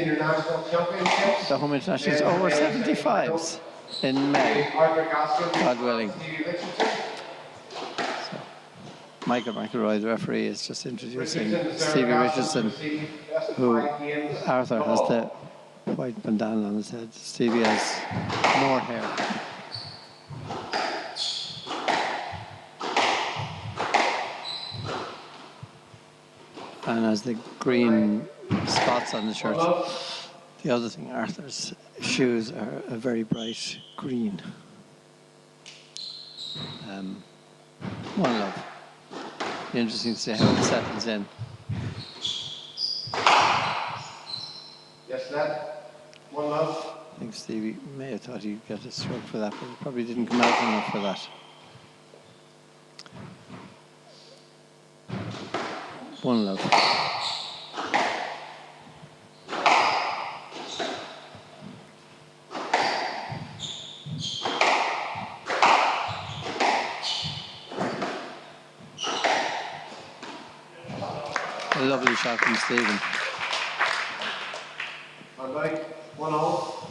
Senior National Championships. The home internationals over 75s in May, A.Gaskin, God willing. S.Richardson. So, Michael McElroy, the referee, is just introducing Stevie Richardson, who Arthur has the white bandana on his head. Stevie has more hair. And has the green spots on the shirt. The other thing, Arthur's shoes are a very bright green. One love. Be interesting to see how it settles in. Yes, lad. One love. I think Stevie may have thought he'd get a stroke for that, but he probably didn't come out enough for that. One love. A lovely shot from Stephen. One all.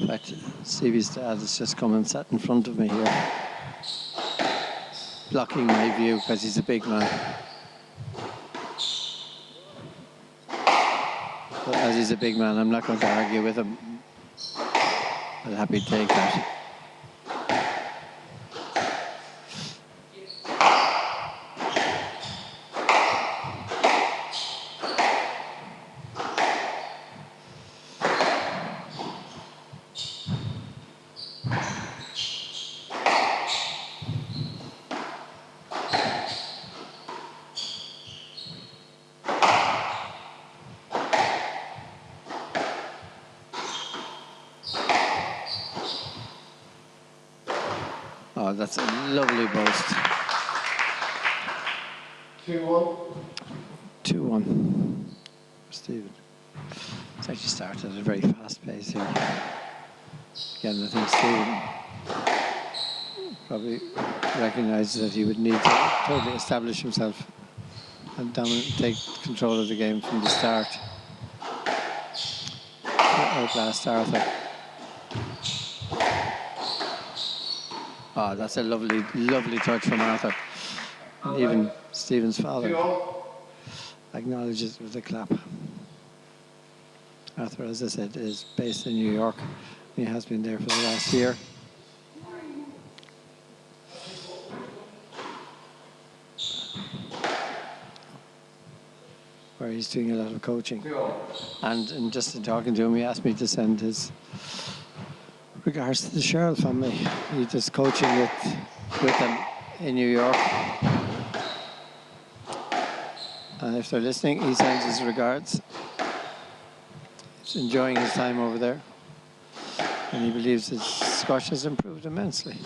In fact, Stevie's dad has just come and sat in front of me here, blocking my view because he's a big man. But as he's a big man, I'm not going to argue with him. I'll happy to take that. Oh, that's a lovely boast. 2-1. 2-1. Stephen. It's actually started at a very fast pace here. Again, I think Stephen probably recognises that he would need to totally establish himself and take control of the game from the start. Outlast Arthur. Oh, that's a lovely, lovely touch from Arthur. And even Stephen's father acknowledges it with a clap. Arthur, as I said, is based in New York. He has been there for the last year. Where he's doing a lot of coaching. And just in talking to him, he asked me to send his regards to the Sherrill family. He's just coaching with them in New York. And if they're listening, he sends his regards. He's enjoying his time over there. And he believes his squash has improved immensely.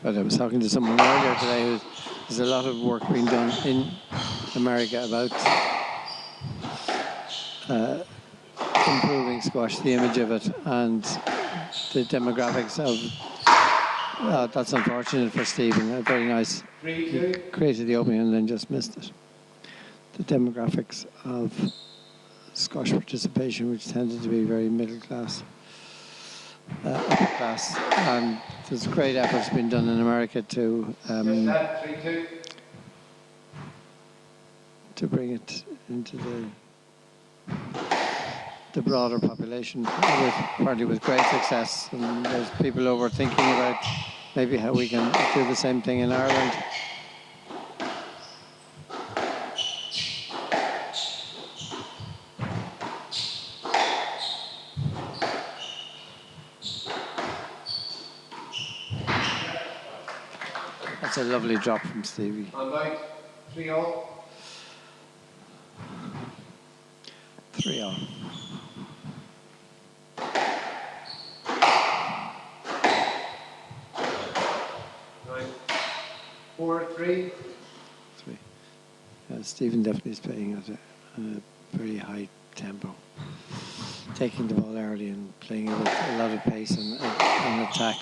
But I was talking to someone earlier today who there's a lot of work being done in America about improving squash, the image of it, and the demographics of. That's unfortunate for Stephen. Very nice. He created the opening and then just missed it. The demographics of squash participation, which tended to be very middle class. Upper class, and there's great efforts being done in America to bring it into the broader population, partly with great success. And there's people over thinking about maybe how we can do the same thing in Ireland. That's a lovely drop from Stevie. And 3-all. 3-all. Right. 4-3. 3. Stephen definitely is playing at a very high tempo. taking the ball early and playing it with a lot of pace and attack.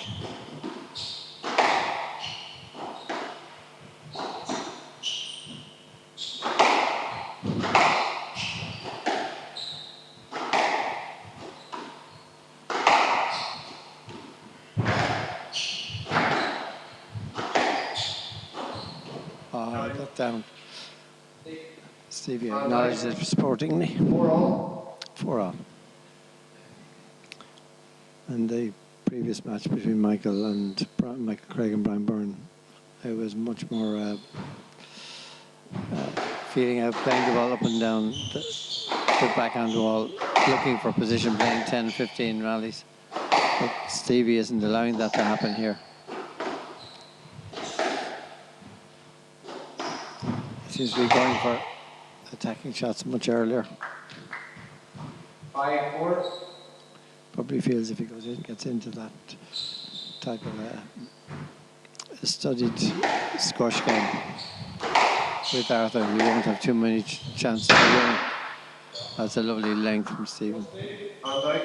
Got down. Stevie acknowledged it sportingly. 4-all. 4-all. And the previous match between Michael Craig and Brian Byrne, it was much more feeling out, playing the ball up and down, the backhand wall, looking for position, playing 10, 15 rallies. But Stevie isn't allowing that to happen here. He seems to be going for attacking shots much earlier. 5-4. Probably feels if he gets into that type of a studied squash game with Arthur, he won't have too many chances to win. That's a lovely length from Stephen. And out.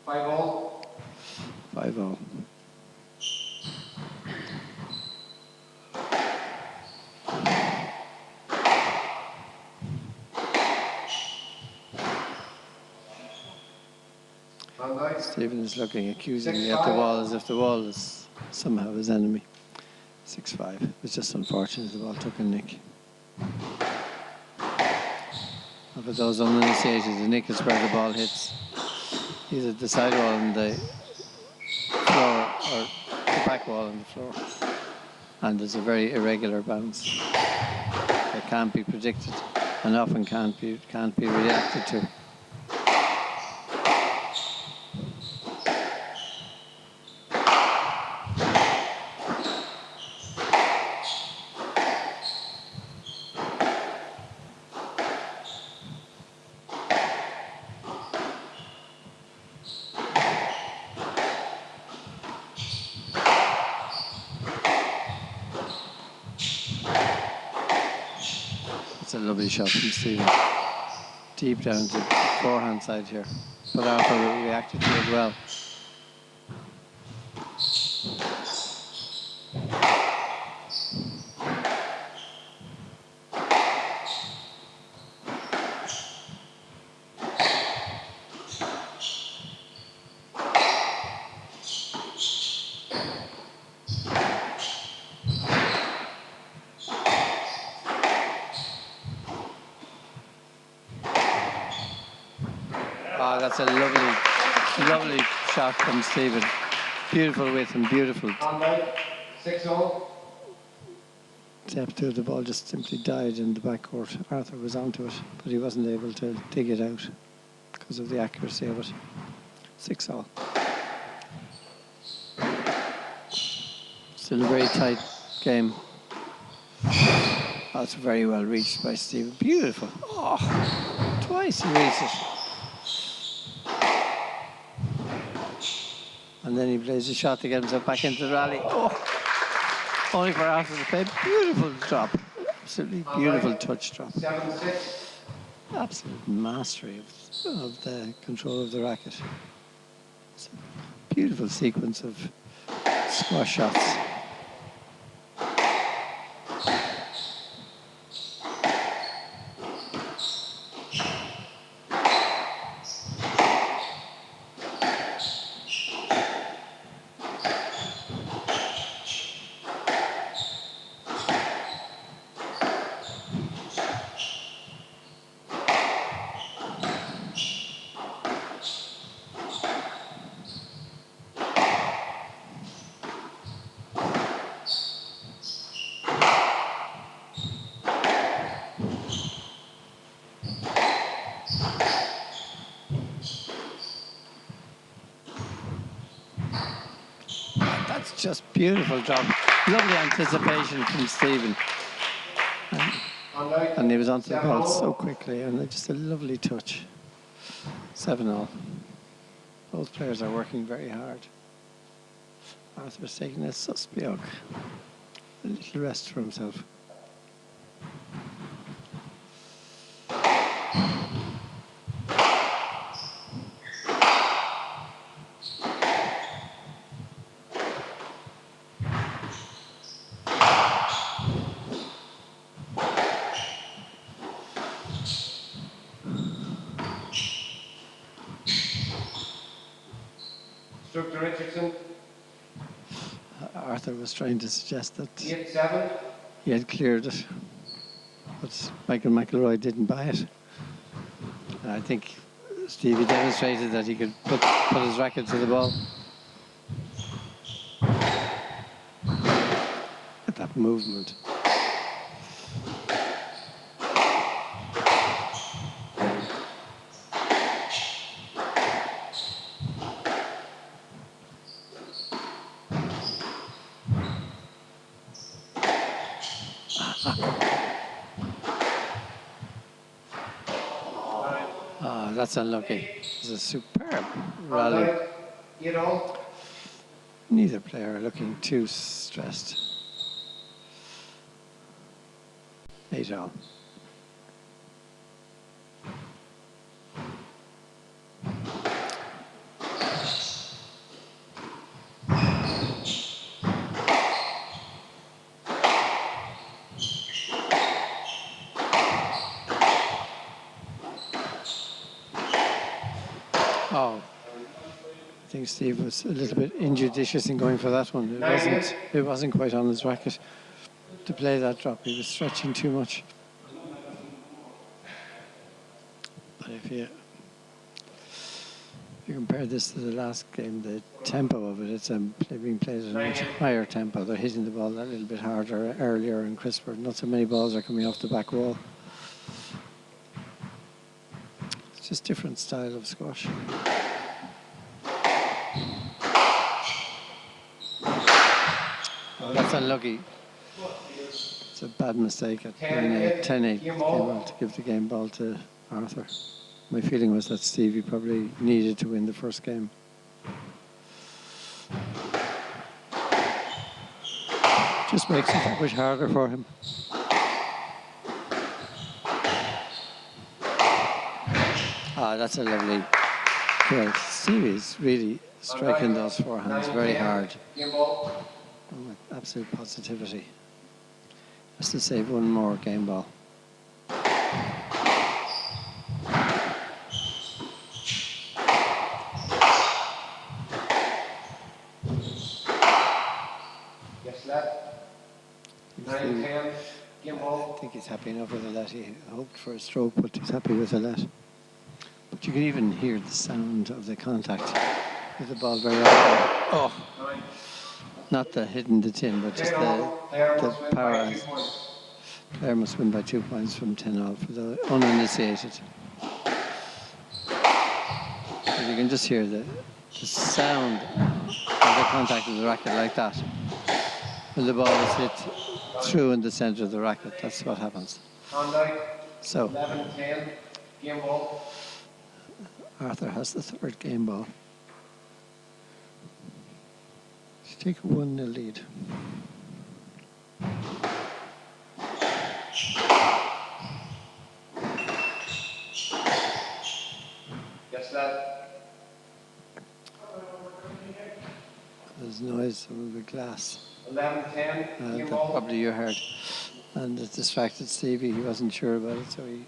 5-all. 5-all. Stephen is looking accusingly at the wall as if the wall is somehow his enemy. 6-5. It's just unfortunate the ball took a nick. And for those uninitiated, the nick is where the ball hits either the side wall on the floor or the back wall on the floor. And there's a very irregular bounce that can't be predicted and often can't be reacted to. It's a lovely shot from Stephen. Deep down to the forehand side here. But Arthur reacted to it well. That's a lovely shot from Stephen. Beautiful width and beautiful. 6-all. Step two, the ball just simply died in the backcourt. Arthur was onto it, but he wasn't able to dig it out because of the accuracy of it. 6-all. Still a very tight game. That's very well reached by Stephen. Beautiful. Oh, twice he reached it. And then he plays a shot to get himself back into the rally. Oh, only for Arthur to play. Beautiful drop. Absolutely beautiful touch drop. 7-6. Absolute mastery of the control of the racket. It's a beautiful sequence of squash shots. Just beautiful job. Lovely anticipation from Stephen. And he was onto the ball so quickly, and just a lovely touch. 7-all. Both players are working very hard. Arthur's taking a suspiog. A little rest for himself. Stroke to Richardson. Arthur was trying to suggest that 8-7. he had cleared it, but Michael McIlroy didn't buy it. And I think Stevie demonstrated that he could put his racket to the ball. At that movement. That's unlucky. It's a superb rally. 8-all. Neither player looking too stressed. 8-all. Oh, I think Steve was a little bit injudicious in going for that one. It wasn't quite on his racket to play that drop. He was stretching too much. But if you compare this to the last game, the tempo of it, it's being played at a much higher tempo. They're hitting the ball a little bit harder, earlier and crisper. Not so many balls are coming off the back wall. It's just different style of squash. Oh, that's unlucky. It's a bad mistake at 10-8 game ball to give the game ball to Arthur. My feeling was that Stevie probably needed to win the first game. Just makes it that much harder for him. Ah, that's a lovely kill. Stevie's really striking those forehands very hard. With absolute positivity. Has to save one more game ball. Yes, lad. 9-10. Game ball. I think he's happy enough with a let. He hoped for a stroke, but he's happy with a let. But you can even hear the sound of the contact with the ball very often. Oh. Not the hitting the tin, but just the power. Player must win by 2 points from 10-all for the uninitiated. But you can just hear the sound of the contact of the racket like that. When the ball is hit through in the center of the racket, that's what happens. So, 11-10. Game ball. Arthur has the third game ball. Take a 1-0 lead. Yes, lad. There's noise from the glass. 11-10. That probably you heard. And it distracted Stevie. He wasn't sure about it, so he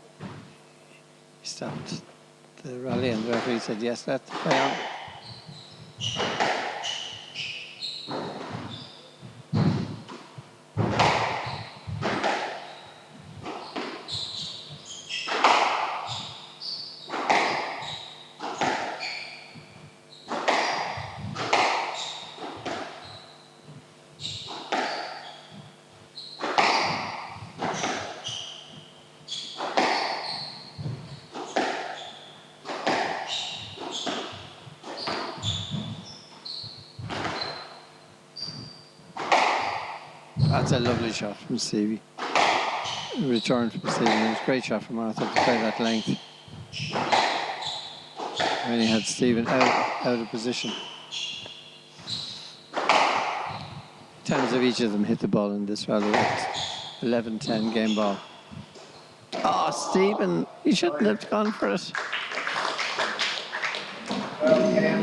stopped the rally, and the referee said, yes, let's play on. That's a lovely shot from Stevie. Return from Stevie. It was a great shot from Arthur to play that length. When he had Stephen out of position. Times of each of them hit the ball in this rally. 11-10 game ball. Oh, Stephen, he shouldn't have gone for it.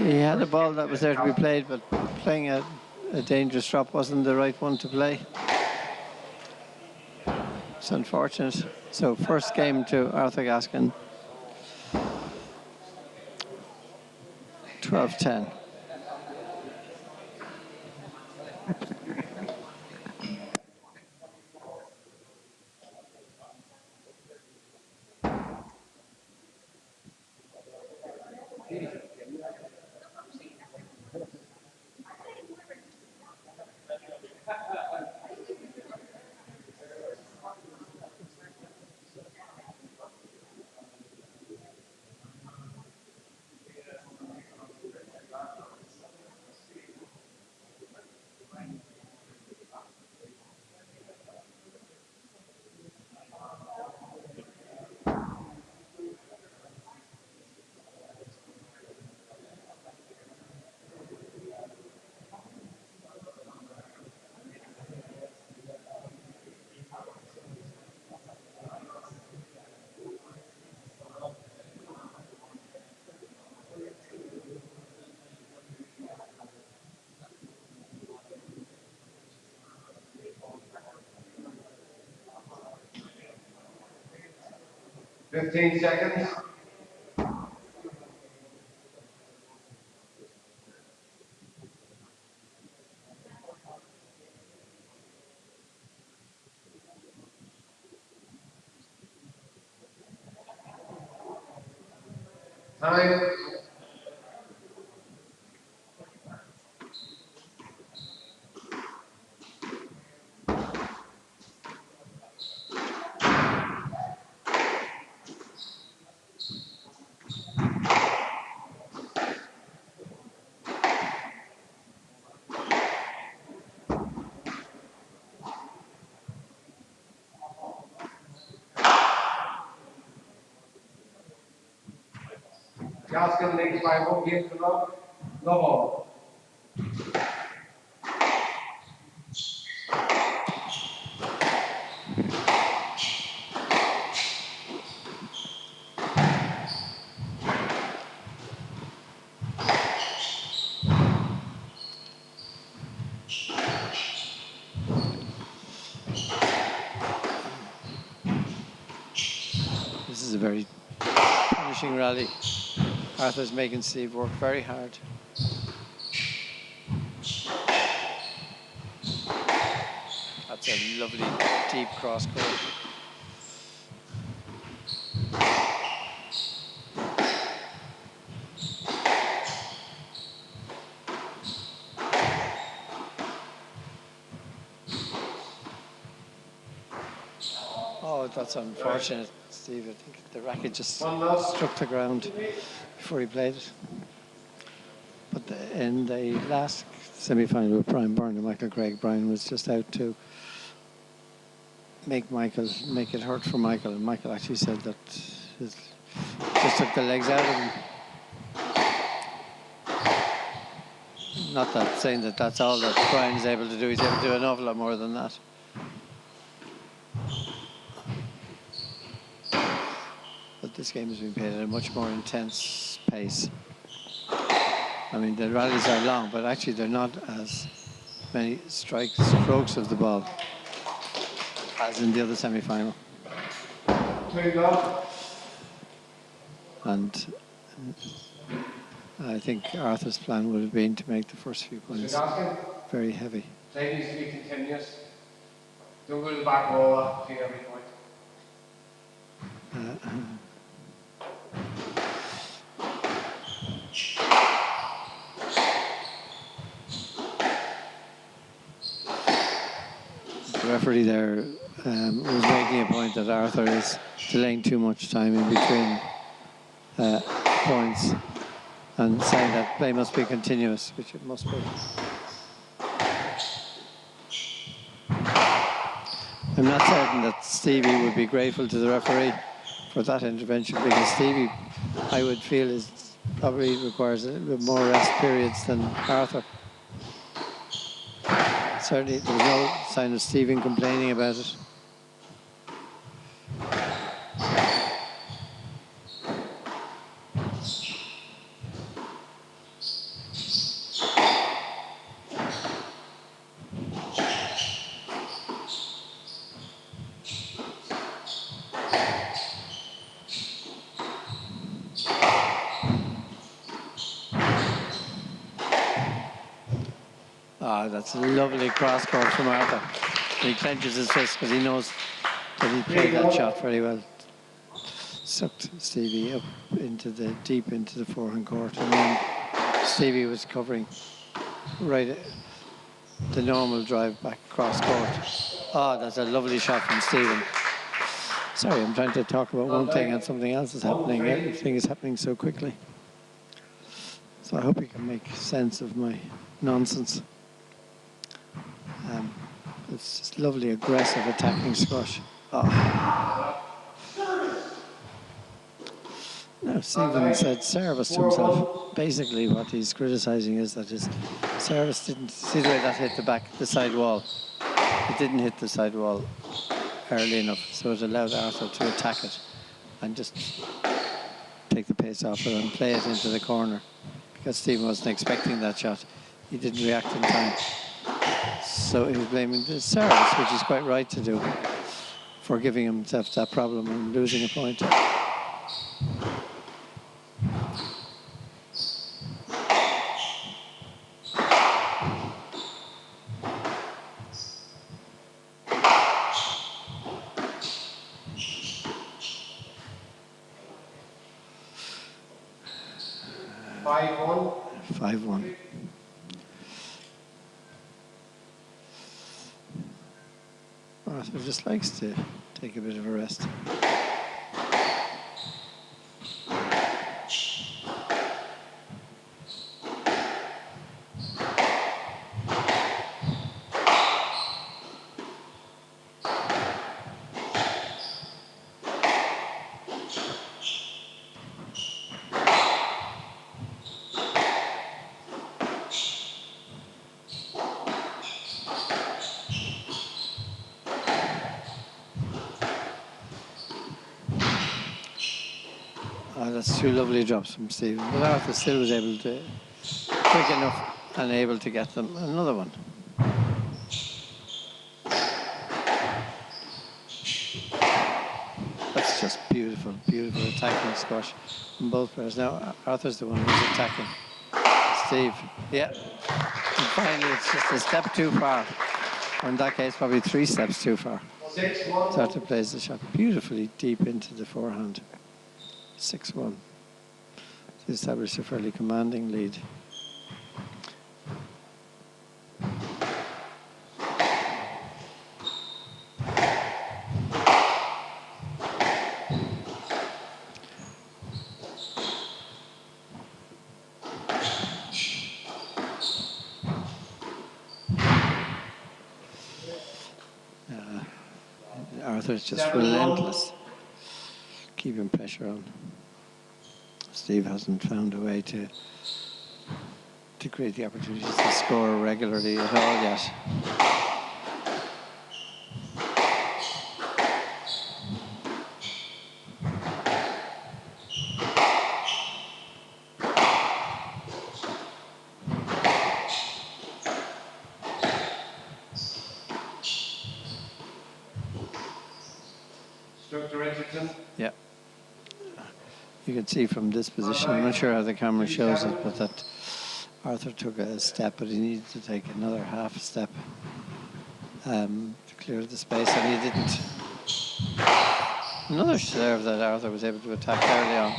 He had a ball that was there to be played, but playing a dangerous drop wasn't the right one to play. It's unfortunate. So first game to Arthur Gaskin. 12-10. 15 seconds. Time. A.Gaskin leads by 1 game to none. No ball. This is a very punishing rally. Arthur's making Steve work very hard. That's a lovely deep cross court. Oh, that's unfortunate, Steve. I think the racket just struck the ground before he played it. But in the last semi-final with Brian Byrne and Michael Craig, Brian was just out to make it hurt for Michael, and Michael actually said that just took the legs out of him. Not that saying that that's all that Brian is able to do. He's able to do an awful lot more than that. But this game has been played at a much more intense pace. I mean, the rallies are long, but actually they're not as many strokes of the ball as in the other semi-final. And I think Arthur's plan would have been to make the first few points very heavy. Play needs to be continuous. Don't go to the back wall after every point. The referee there was making a point that Arthur is delaying too much time in between points and saying that play must be continuous, which it must be. I'm not certain that Stevie would be grateful to the referee for that intervention, because Stevie, I would feel, probably requires a little bit more rest periods than Arthur. Certainly, there was no sign of Stephen complaining about it. That's a lovely cross court from Arthur. He clenches his fist because he knows that he played that shot very well. Sucked Stevie up deep into the forehand court, and then Stevie was covering right the normal drive back cross court. Oh, that's a lovely shot from Stephen. Sorry, I'm trying to talk about one thing and something else is happening. Everything is happening so quickly. So I hope you can make sense of my nonsense. It's just lovely, aggressive, attacking squash. Oh. Now, Stephen said service to himself. Basically, what he's criticising is that his service didn't see the way that hit the side wall. It didn't hit the side wall early enough, so it allowed Arthur to attack it and just take the pace off it and play it into the corner. Because Stephen wasn't expecting that shot, he didn't react in time. So he was blaming the service, which is quite right to do, for giving himself that problem and losing a point. 5-1. Arthur just likes to take a bit of a rest. That's two lovely drops from Stephen. But Arthur still was able to, quick enough and able to get them another one. That's just beautiful, beautiful attacking squash from both players. Now Arthur's the one who's attacking. Steve, yeah. And finally, it's just a step too far. Or in that case, probably 3 steps too far. Arthur plays the shot beautifully deep into the forehand. 6-1 to establish a fairly commanding lead. Arthur's just relentless, keeping pressure on. Steve hasn't found a way to create the opportunities to score regularly at all yet. S.Richardson. Yeah. You can see from this position, I'm not sure how the camera shows it, but that Arthur took a step, but he needed to take another half step to clear the space, and he didn't. Another serve that Arthur was able to attack early on.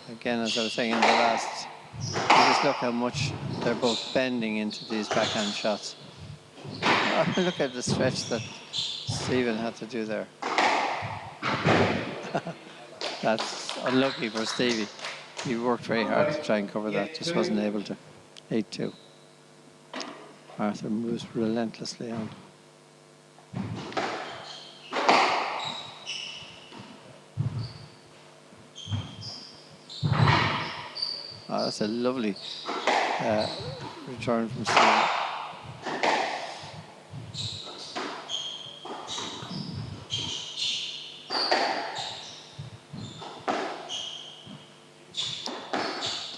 Again, as I was saying in the last, you just look how much they're both bending into these backhand shots. Look at the stretch that Stephen had to do there. That's unlucky for Stevie. He worked very hard to try and cover that, just wasn't able to. 8-2. Arthur moves relentlessly on. Oh, that's a lovely return from Stephen.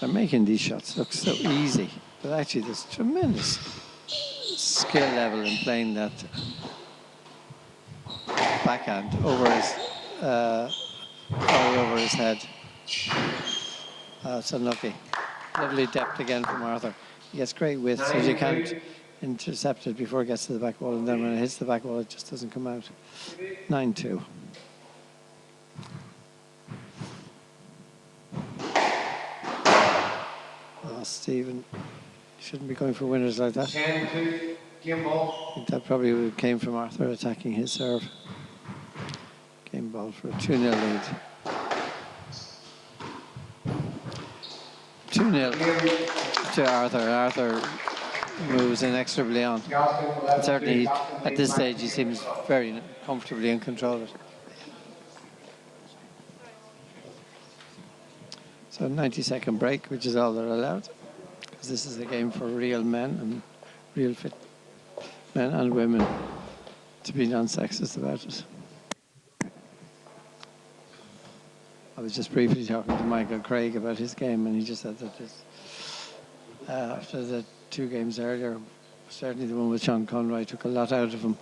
They're making these shots look so easy, but actually there's tremendous skill level in playing that backhand over his head. It's unlucky. Lovely depth again from Arthur. He gets great width, so you can't intercept it before it gets to the back wall, and then when it hits the back wall, it just doesn't come out. 9-2. Stephen shouldn't be going for winners like that. 10-2, game ball. I think that probably came from Arthur attacking his serve. Game ball for a 2-0 lead. 2-0 to Arthur. Arthur moves inexorably on. And certainly, at this stage, he seems very comfortably in control of it. So 90-second break, which is all they're allowed, because this is a game for real men and real fit men and women, to be non-sexist about it. I was just briefly talking to Michael Craig about his game, and he just said that after the 2 games earlier, certainly the one with Sean Conroy took a lot out of him.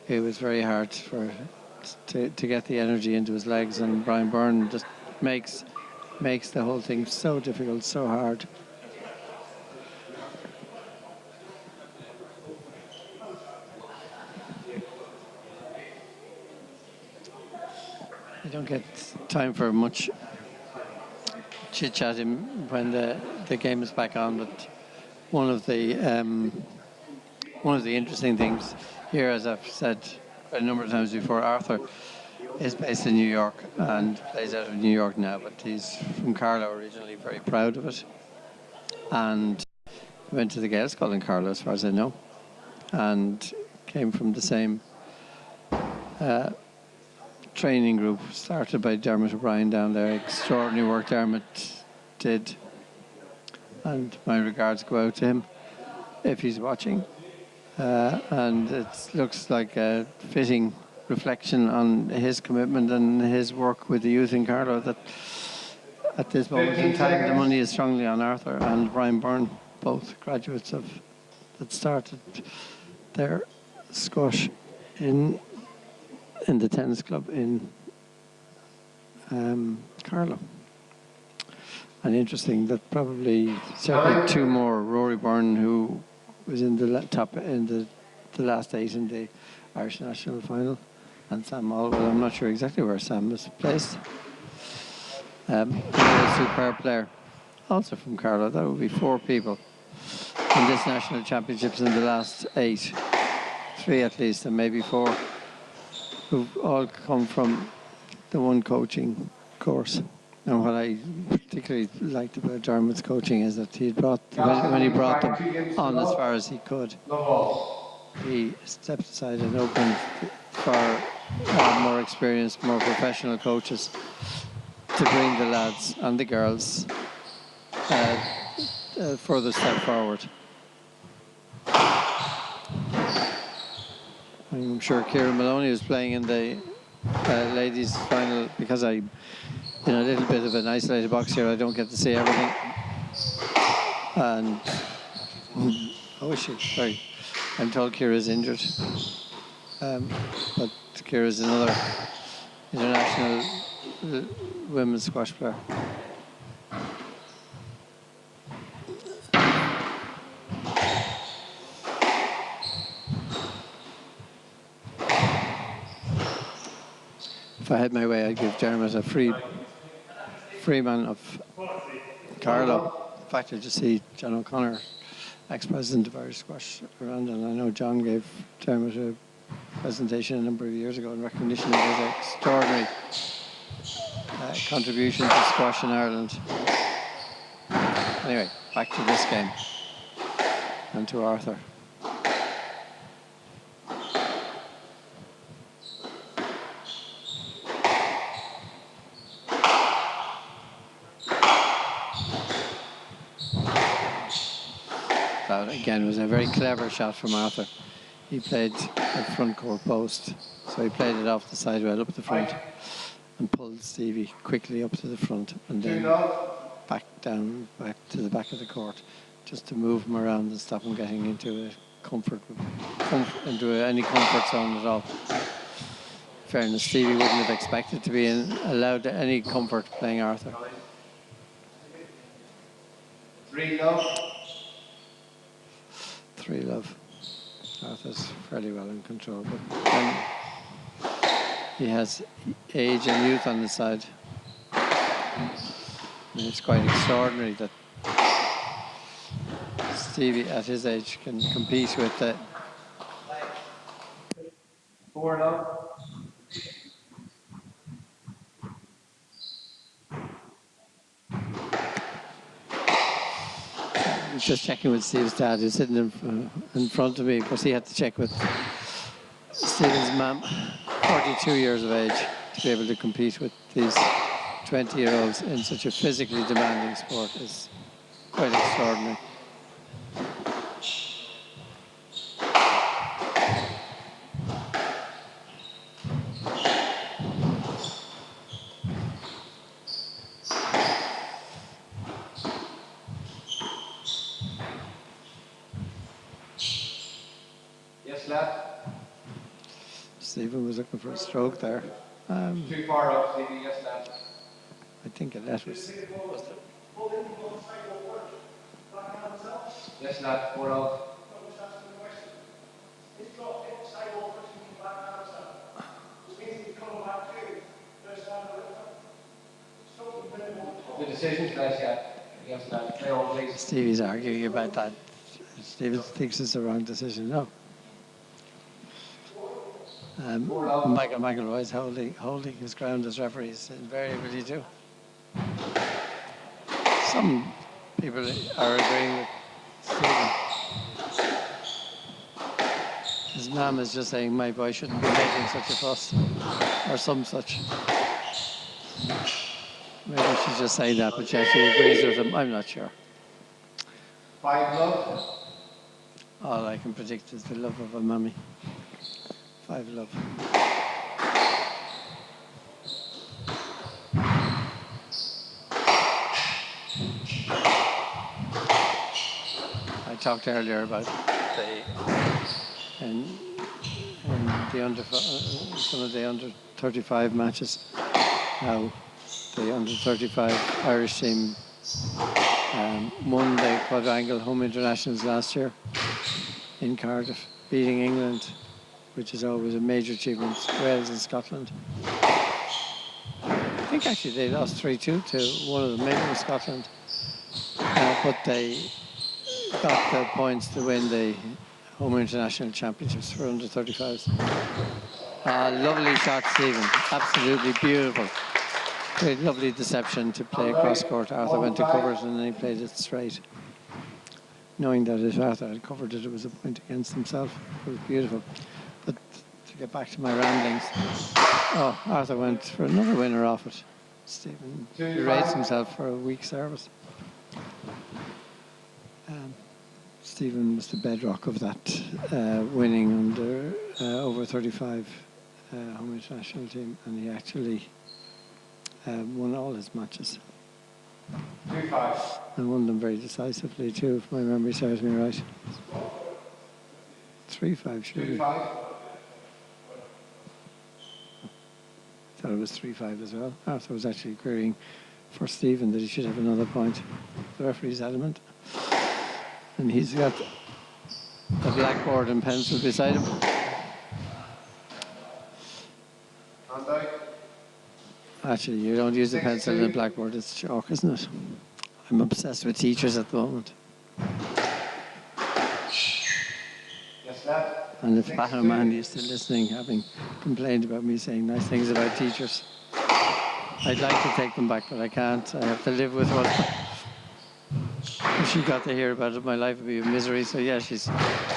It was very hard to get the energy into his legs, and Brian Byrne just makes the whole thing so difficult, so hard. I don't don't get time for much chit-chatting when the game is back on, but one of the interesting things here, as I've said a number of times before, Arthur is based in New York and plays out of New York now, but he's from Carlow originally, very proud of it, and went to the Gael School in Carlow, as far as I know, and came from the same training group started by Dermot O'Brien down there. Extraordinary work Dermot did, and my regards go out to him if he's watching. And it looks like a fitting reflection on his commitment and his work with the youth in Carlow that at this moment in time the money is strongly on Arthur and Brian Byrne, both graduates that started their squash in the tennis club in Carlow. And interesting that probably certainly two more, Rory Byrne, who was in the top in the last 8 in the Irish national final, and Sam Alwell. I'm not sure exactly where Sam was placed. Another superb player, also from Carlow. That would be 4 people in this national championships in the last 8, 3 at least, and maybe 4, who've all come from the one coaching course. And what I particularly liked about Dermot's coaching is that he brought, when he brought them on as far as he could, he stepped aside and opened for more experienced, more professional coaches to bring the lads and the girls a further step forward. I'm sure Kieran Maloney was playing in the ladies' final, because I'm in a little bit of an isolated box here. I don't get to see everything. And sorry, I'm told Kira's injured. But Kira's another international women's squash player. If I had my way, I'd give Dermot a free man of Carlow. In fact, I just see John O'Connor, ex-president of Irish Squash, around, and I know John gave Dermot a presentation a number of years ago in recognition of his extraordinary contribution to squash in Ireland. Anyway, back to this game and to Arthur. That again was a very clever shot from Arthur. He played a front court post, so he played it off the side well up the front and pulled Stevie quickly up to the front and then back to the back of the court, just to move him around and stop him getting into any comfort zone at all. In fairness, Stevie wouldn't have expected to be allowed any comfort playing Arthur. 3-love. Arthur's fairly well in control, but he has age and youth on his side. And it's quite extraordinary that Stevie at his age can compete with the 4-love. Just checking with Steve's dad, who's sitting in front of me, because he had to check with Stephen's mum, 42 years of age, to be able to compete with these 20-year-olds in such a physically demanding sport is quite extraordinary. Stephen was looking for a stroke there. Too far up, Stevie, yes, lad. I think a net was it? Yes, lad, 4-love. decision slash against that. Play on, please. Stevie's arguing about that. Stevie thinks it's the wrong decision. No. Michael McElroy's holding his ground as referees invariably do. Some people are agreeing with Stephen. His mum is just saying my boy shouldn't be making such a fuss, or some such. Maybe she's just saying that, but she actually agrees with him. I'm not sure. 5 love. All I can predict is the love of a mummy. 5 love. I talked earlier about and the some of the under 35 matches. How the under 35 Irish team won the quadrangle home internationals last year in Cardiff, beating England, which is always a major achievement, Wales and Scotland. I think actually they lost 3-2 to one of them, maybe it was Scotland. But they got the points to win the home international championships for under 35s. Lovely shot, Stephen. Absolutely beautiful. Great, lovely deception to play across court. Arthur went to cover it and then he played it straight. Knowing that if Arthur had covered it, it was a point against himself. It was beautiful. But to get back to my ramblings, Arthur went for another winner off it. Stephen berates himself for a weak service. Stephen was the bedrock of that winning under over 35 home international team, and he actually won all his matches. 2-5. And won them very decisively too, if my memory serves me right. 3-5, surely. 2-5. Thought it was 3-5 as well. Arthur was actually querying for Stephen that he should have another point. The referee's adamant. And he's got a blackboard and pencil beside him. Actually, you don't use a pencil and a blackboard, it's chalk, isn't it? I'm obsessed with teachers at the moment. And if Pat O'Mahony is still listening, having complained about me saying nice things about teachers, I'd like to take them back, but I can't. I have to live with one. If she got to hear about it, my life would be a misery. So yeah, she's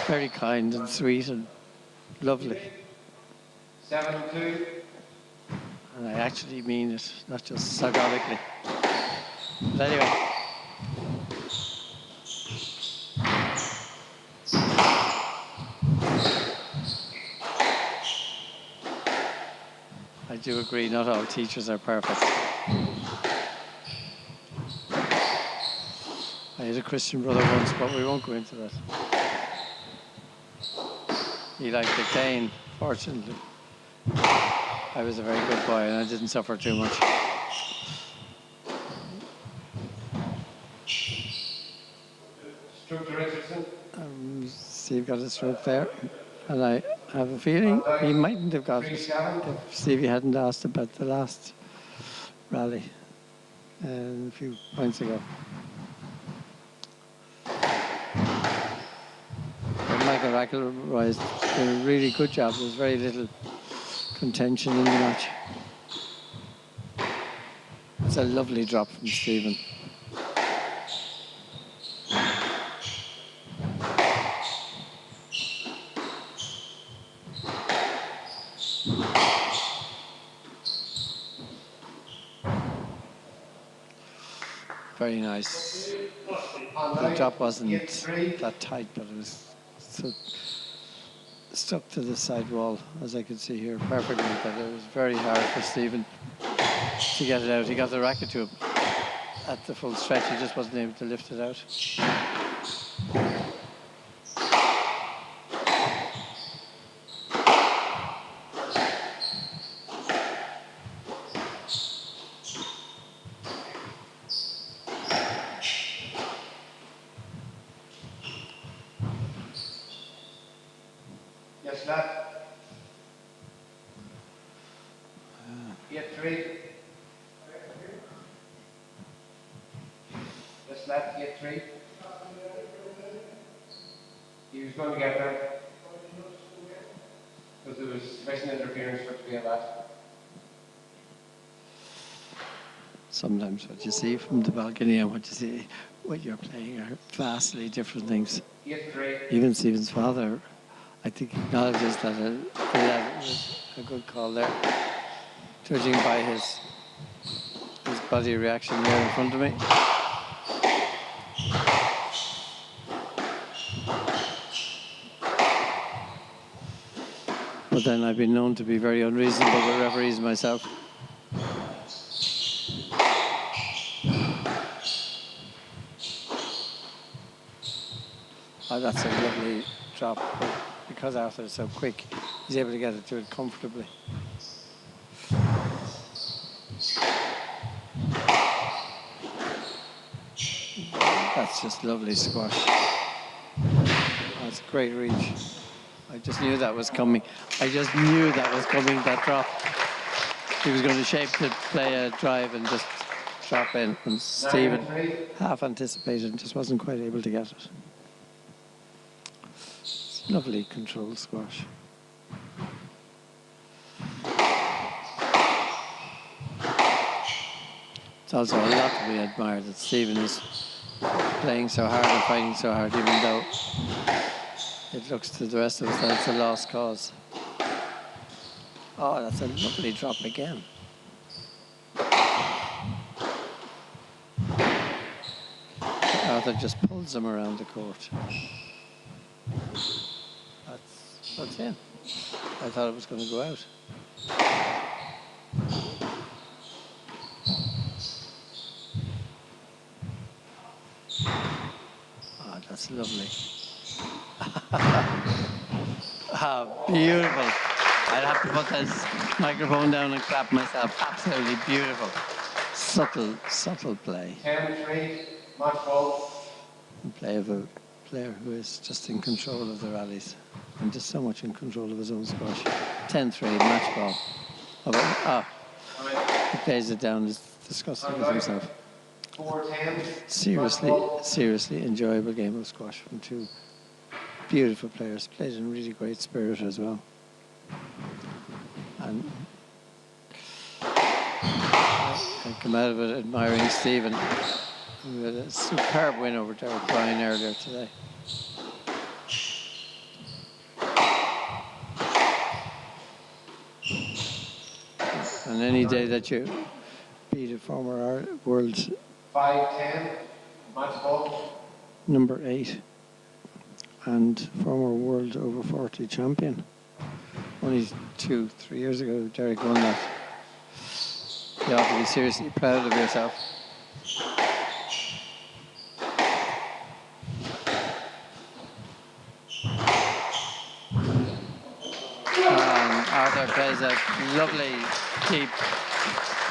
very kind and sweet and lovely. 7-2. And I actually mean it, not just sardonically. But anyway. I do agree, not all teachers are perfect. I had a Christian brother once, but we won't go into that. He liked the cane, fortunately. I was a very good boy and I didn't suffer too much. Stroke to Richardson. Steve got a stroke there. And I have a feeling he mightn't have got it if Stevie hadn't asked about the last rally a few points ago. But Michael McElroy's did a really good job. There was very little contention in the match. It's a lovely drop from Stephen. Very nice. The drop wasn't that tight, but it was stuck to the side wall, as I could see here, perfectly. But it was very hard for Stephen to get it out. He got the racket to him at the full stretch. He just wasn't able to lift it out. Yes, lad. 8-3. left, 8-3. He was going to get there because there was sufficient interference for it to be a left. Sometimes what you see from the balcony and what you see when you're playing are vastly different things. 8-3. Even Stephen's father, I think, acknowledges that it was a good call there, judging by his body reaction there in front of me. But then I've been known to be very unreasonable with referees myself. Oh, that's a lovely drop. But because Arthur is so quick, he's able to get it to it comfortably. That's just lovely squash. That's a great reach. I just knew that was coming. That drop. He was going to shape to play a drive and just drop in. And Stephen half anticipated and just wasn't quite able to get it. Lovely controlled squash. It's also a lot to be admired that Stephen is playing so hard and fighting so hard, even though it looks to the rest of us that it's a lost cause. Oh, that's a lovely drop again. Arthur just pulls him around the court. That's in. I thought it was going to go out. Oh, that's lovely. Oh, beautiful. I'd have to put this microphone down and clap myself. Absolutely beautiful. Subtle play. 10-3, match ball. And play of a player who is just in control of the rallies and just so much in control of his own squash. 10-3, match ball. He plays it down, is disgusting with himself. 4-10. Seriously enjoyable game of squash from two beautiful players. Played in really great spirit as well. And I come out of it admiring Stephen, who had a superb win over Derek Bryan earlier today. And any day that you beat a former world 5-10, match ball. number 8 and former world over 40 champion. Only 2-3 years ago, Derek won that. You ought to be seriously proud of yourself. Arthur plays a lovely deep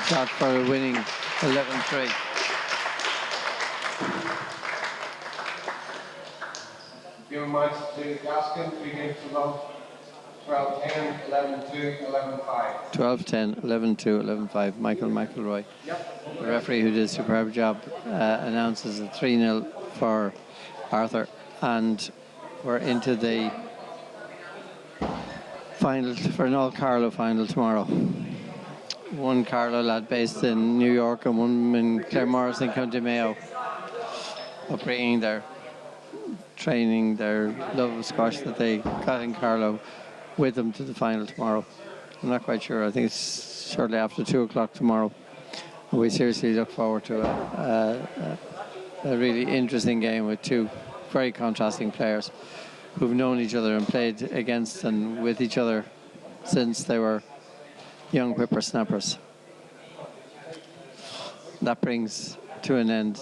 shot for a winning 11-3. Viewing match to A.Gaskin, 3 games to love. 12-10, 11-2, 11-5. 12-10, 11-2, 11-5. Michael McElroy, Yep. the referee who did a superb job, announces a 3-0 for Arthur, and we're into the final for an all-Carlow final tomorrow. One Carlow lad based in New York and one in Claremorris in County Mayo are bringing their training, their love of squash that they got in Carlow with them to the final tomorrow. I'm not quite sure. I think it's shortly after 2 o'clock tomorrow. And we seriously look forward to a really interesting game with two very contrasting players who've known each other and played against and with each other since they were young whippersnappers. That brings to an end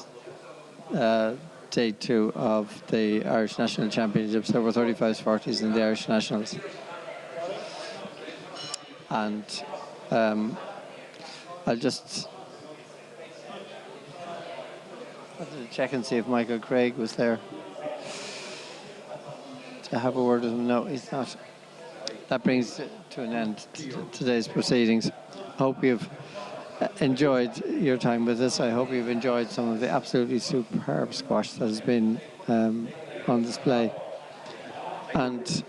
day 2 of the Irish National Championships. There were 35s, 40s in the Irish Nationals. And I'll just check and see if Michael Craig was there to have a word with him. No, he's not. That brings to an end today's proceedings. I hope you've enjoyed your time with us. I hope you've enjoyed some of the absolutely superb squash that has been on display. And